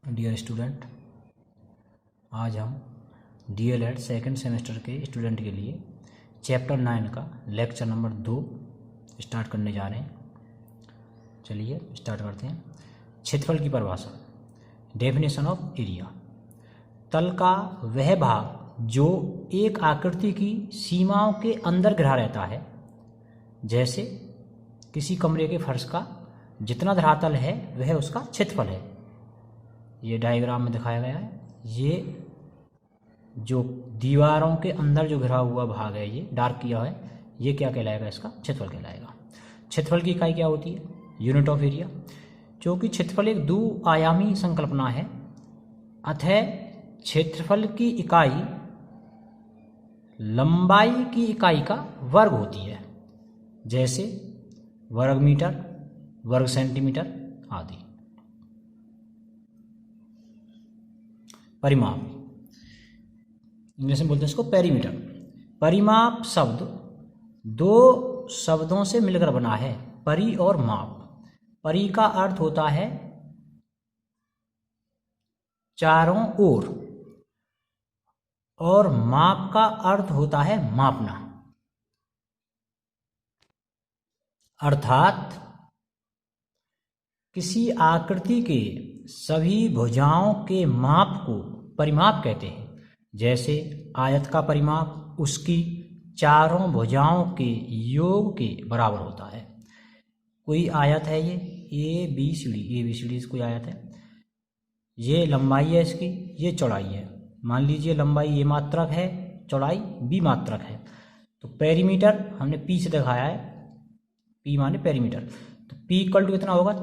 Dear student, आज हम DLED second semester के स्टूडेंट के लिए चैप्टर 9 का लेक्चर नंबर 2 स्टार्ट करने जा रहे हैं। चलिए स्टार्ट करते हैं। क्षेत्रफल की परिभाषा, डेफिनेशन ऑफ एरिया। तल का वह भाग जो एक आकृति की सीमाओं के अंदर घिरा रहता है, जैसे किसी कमरे के फर्श का जितना धरातल है वह उसका क्षेत्रफल है। ये डायग्राम में दिखाया गया है। ये जो दीवारों के अंदर जो घिरा हुआ भाग है, ये डार्क किया है, ये क्या कहलाएगा? इसका क्षेत्रफल कहलाएगा। क्षेत्रफल की इकाई क्या होती है? Unit of area. क्योंकि क्षेत्रफल एक दो आयामी संकल्पना है, अतः क्षेत्रफल की इकाई लंबाई की इकाई का वर्ग होती है, जैसे वर्ग मीटर, वर्ग सेंटीमीटर आदि। परिमाप, इंग्लिश में बोलते हैं इसको पेरीमीटर। परिमाप शब्द दो शब्दों से मिलकर बना है, परि और माप। परि का अर्थ होता है चारों ओर और माप का अर्थ होता है मापना। अर्थात किसी आकृति के सभी भुजाओं के माप को परिमाप कहते हैं। जैसे आयत का परिमाप उसकी चारों भुजाओं के योग के बराबर होता है। कोई आयत है, ये ABCD कोई आयत है, ये लंबाई है इसकी, ये चौड़ाई है। मान लीजिए लंबाई A मात्रक है, चौड़ाई B मात्रक है। तो पेरीमीटर हमने P से दिखाया है, P माने पेरीमीटर। तो P इक्वल टू कितना होगा?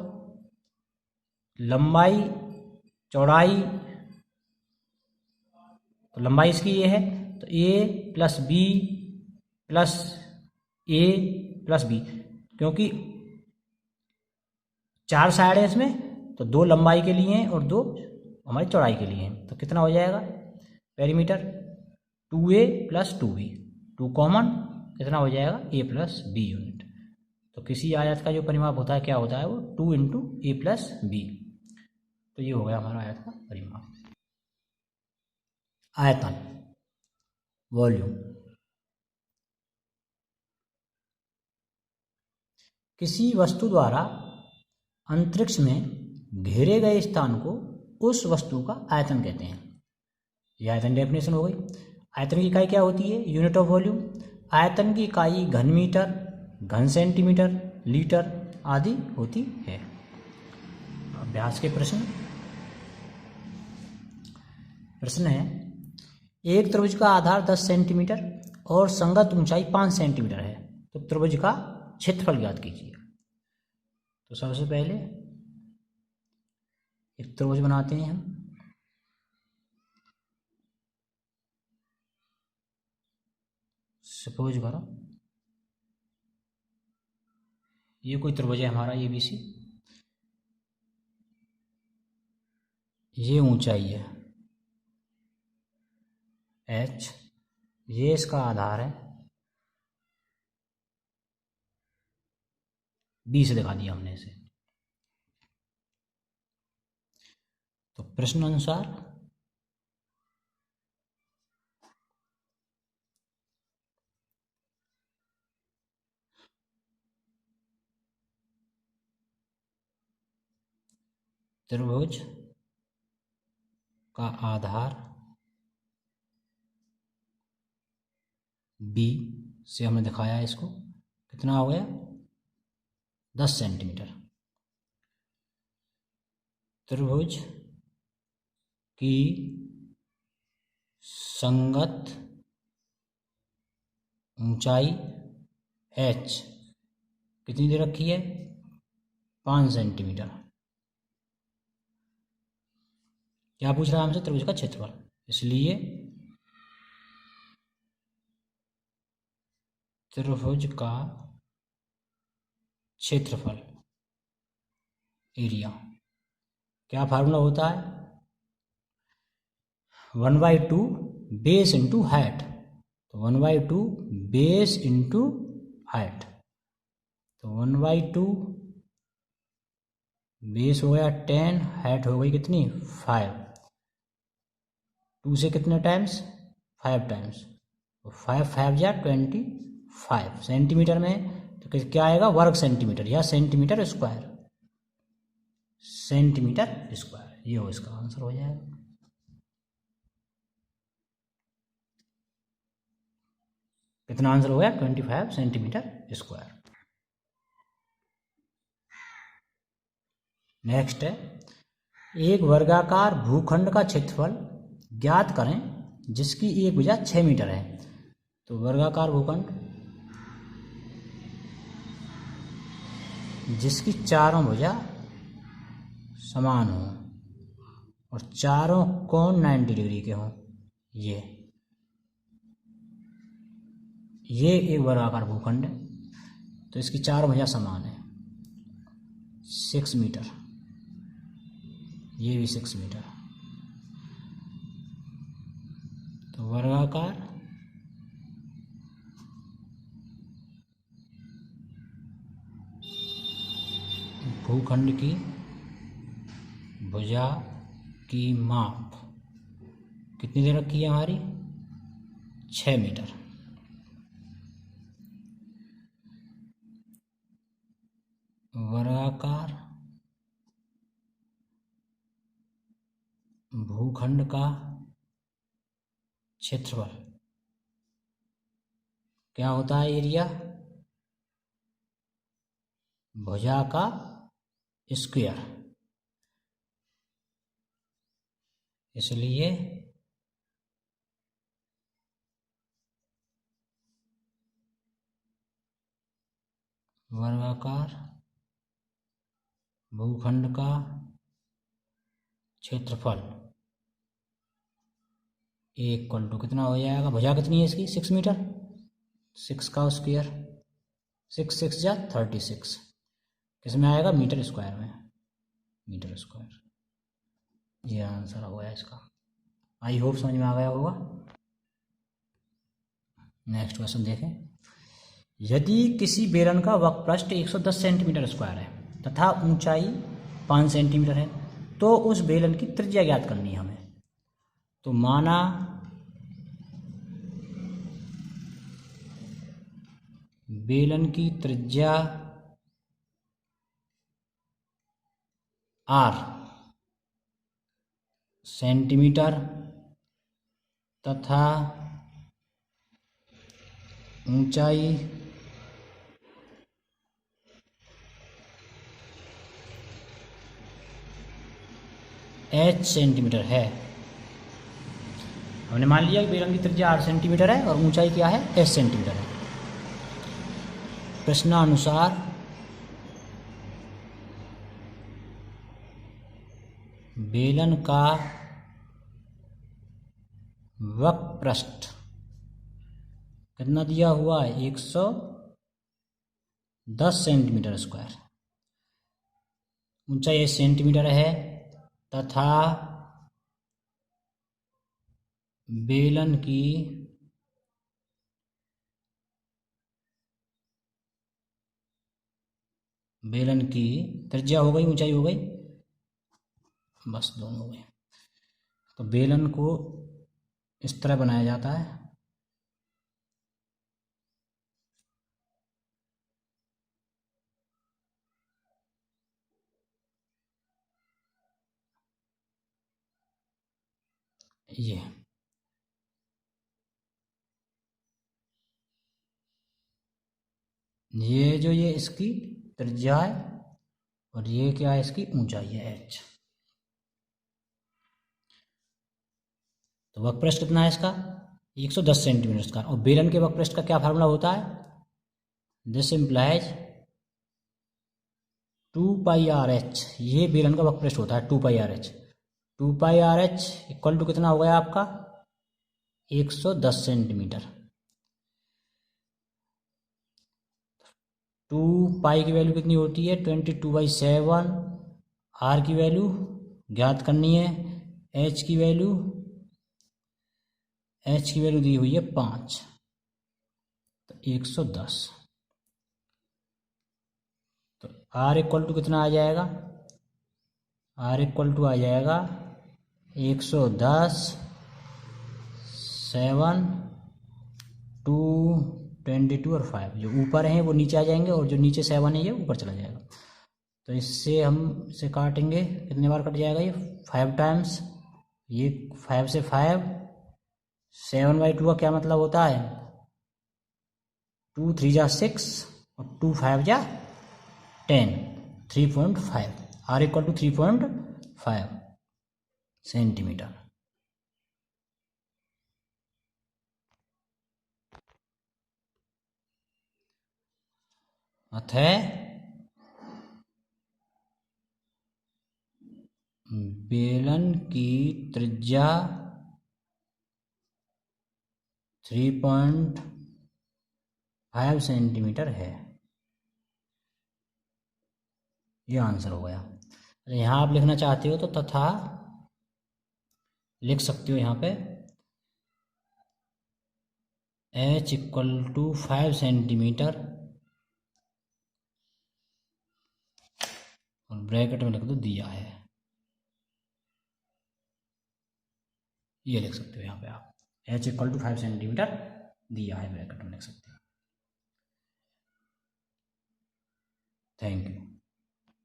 लंबाई चौड़ाई, तो लंबाई इसकी ये है, तो A plus B plus A plus B, क्योंकि चार साइड है इसमें, तो दो लंबाई के लिए हैं और दो हमारी चौड़ाई के लिए हैं। तो कितना हो जाएगा perimeter? 2A plus 2B, 2 common, कितना हो जाएगा? A plus B unit. तो किसी आयत का जो परिमाप होता है क्या होता है? वो 2 इंटू A प्लस B। तो ये हो गया हमारा आयत का परिमाप। आयतन, वॉल्यूम। किसी वस्तु द्वारा अंतरिक्ष में घेरे गए स्थान को उस वस्तु का आयतन कहते हैं। यह आयतन डेफिनेशन हो गई। आयतन की इकाई क्या होती है? Unit of volume. आयतन की इकाई घन मीटर, घन सेंटीमीटर, लीटर आदि होती है। अभ्यास के प्रश्न है, एक त्रिभुज का आधार 10 सेंटीमीटर और संगत ऊंचाई 5 सेंटीमीटर है, तो त्रिभुज का क्षेत्रफल ज्ञात कीजिए। तो सबसे पहले एक त्रिभुज बनाते हैं हम। सपोज करो ये कोई त्रिभुज है हमारा ABC, ये ऊंचाई है H, ये इसका आधार है, B से दिखा दिया हमने इसे। तो प्रश्न अनुसार त्रिभुज का आधार B से हमने दिखाया है इसको, कितना हो गया? 10 सेंटीमीटर। त्रिभुज की संगत ऊंचाई H कितनी दे रखी है? 5 सेंटीमीटर। क्या पूछ रहा है हमसे? त्रिभुज का क्षेत्रफल। इसलिए त्रिभुज का क्षेत्रफल, एरिया, क्या फार्मूला होता है? 1/2 बेस इंटू हाइट। तो 1/2 बेस इंटू हाइट, तो 1/2 बेस हो गया 10, हाइट हो गई कितनी 5, 2 से कितने टाइम्स 5 टाइम्स, तो 5 5 जा 25 सेंटीमीटर में, तो क्या आएगा वर्ग सेंटीमीटर या सेंटीमीटर स्क्वायर, सेंटीमीटर स्क्वायर, ये हो इसका आंसर हो जाएगा। कितना आंसर हो गया 25 सेंटीमीटर स्क्वायर। नेक्स्ट है, एक वर्गाकार भूखंड का क्षेत्रफल ज्ञात करें जिसकी एक भुजा 6 मीटर है। तो वर्गाकार भूखंड जिसकी चारों भुजा समान हो और चारों कोण 90 डिग्री के हों, ये एक वर्गाकार भूखंड है, तो इसकी चारों भुजा समान है, 6 मीटर, ये भी 6 मीटर, तो वर्गाकार भूखंड की भुजा की माप कितनी दे रखी है हमारी 6 मीटर। वर्गाकार भूखंड का क्षेत्रफल क्या होता है, एरिया भुजा का स्क्वायर, इसलिए वर्गाकार भूखंड का क्षेत्रफल इक्वल टू कितना हो जाएगा, भुजा कितनी है इसकी 6 मीटर, 6 का स्क्वायर, 6 6 जा 36, किसमें आएगा मीटर स्क्वायर में, मीटर स्क्वायर, ये आंसर हो गया इसका। आई होप समझ में आ गया होगा। नेक्स्ट क्वेश्चन देखें, यदि किसी बेलन का वक्रपृष्ठ 110 सेंटीमीटर स्क्वायर है तथा ऊंचाई 5 सेंटीमीटर है, तो उस बेलन की त्रिज्या ज्ञात करनी है हमें। तो माना बेलन की त्रिज्या r सेंटीमीटर तथा ऊंचाई h सेंटीमीटर है। हमने मान लिया कि बेलन की त्रिज्या 8 सेंटीमीटर है और ऊंचाई क्या है h सेंटीमीटर है। प्रश्नानुसार बेलन का वक्रपृष्ठ कितना दिया हुआ है 110 सेंटीमीटर स्क्वायर, ऊंचाई 8 सेंटीमीटर है तथा बेलन की त्रिज्या हो गई, ऊंचाई हो गई, बस दोनों हो गए। तो बेलन को इस तरह बनाया जाता है, ये जो ये इसकी त्रिज्या है और ये क्या है इसकी ऊंचाई है h। तो वक्रपृष्ठ कितना है इसका 110 सेंटीमीटर का, और बेलन के वक्रपृष्ठ का क्या फार्मूला होता है, दिस इम्प्लाइज 2πRh, ये बेलन का वक्रपृष्ठ होता है 2πRh। 2πRh इक्वल टू कितना हो गया आपका 110 सेंटीमीटर। 2π की वैल्यू कितनी होती है 22/7, r की वैल्यू ज्ञात करनी है, h की वैल्यू दी हुई है 5, तो 110, तो r इक्वल टू कितना आ जाएगा आर इक्वल टू आ जाएगा 110 7 2 22 और 5। जो ऊपर हैं वो नीचे आ जाएंगे और जो नीचे 7 है ये ऊपर चला जाएगा। तो इससे हम इसे काटेंगे, कितने बार कट जाएगा ये 5 टाइम्स, ये 5 से 5, 7/2 का क्या मतलब होता है 2 3 जा 6 और 2 5 जा 10, 3.5। R equal to 3.5 centimetre. अतः बेलन की त्रिज्या 3.5 सेंटीमीटर है। ये आंसर हो गया। यहाँ आप लिखना चाहते हो तो तथा लिख सकते हो यहाँ पे h इक्वल टू 5 सेंटीमीटर और ब्रैकेट में लिख दो दिया है। ये लिख सकते हो यहाँ पे आप h इक्वल टू 5 सेंटीमीटर दिया है, ब्रैकेट में लिख सकते हो। Thank you.